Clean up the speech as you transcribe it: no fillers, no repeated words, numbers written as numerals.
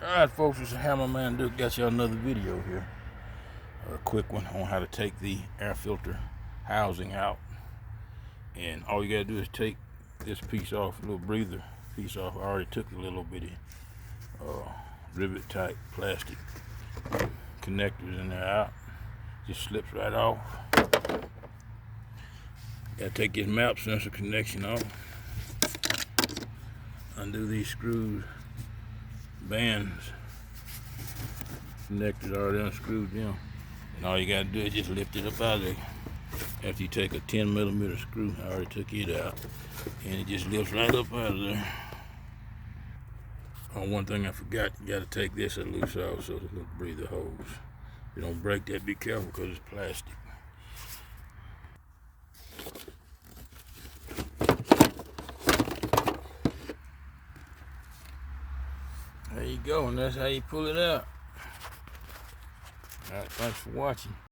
Alright folks, it's Hammerman Duke. Got y'all another video here. A quick one on how to take the air filter housing out. And all you gotta do is take this piece off, a little breather piece off. I already took the little bitty rivet type plastic connectors in there out. Just slips right off. Gotta take this map sensor connection off. Undo these screws, bands, connectors already unscrewed them. And all you gotta do is just lift it up out of there. After you take a 10mm screw, I already took it out, and it just lifts right up out of there. Oh, one thing I forgot, you gotta take this loose off so the little breather hose. If you don't break that, be careful because it's plastic. There you go, and that's how you pull it out. Alright, thanks for watching.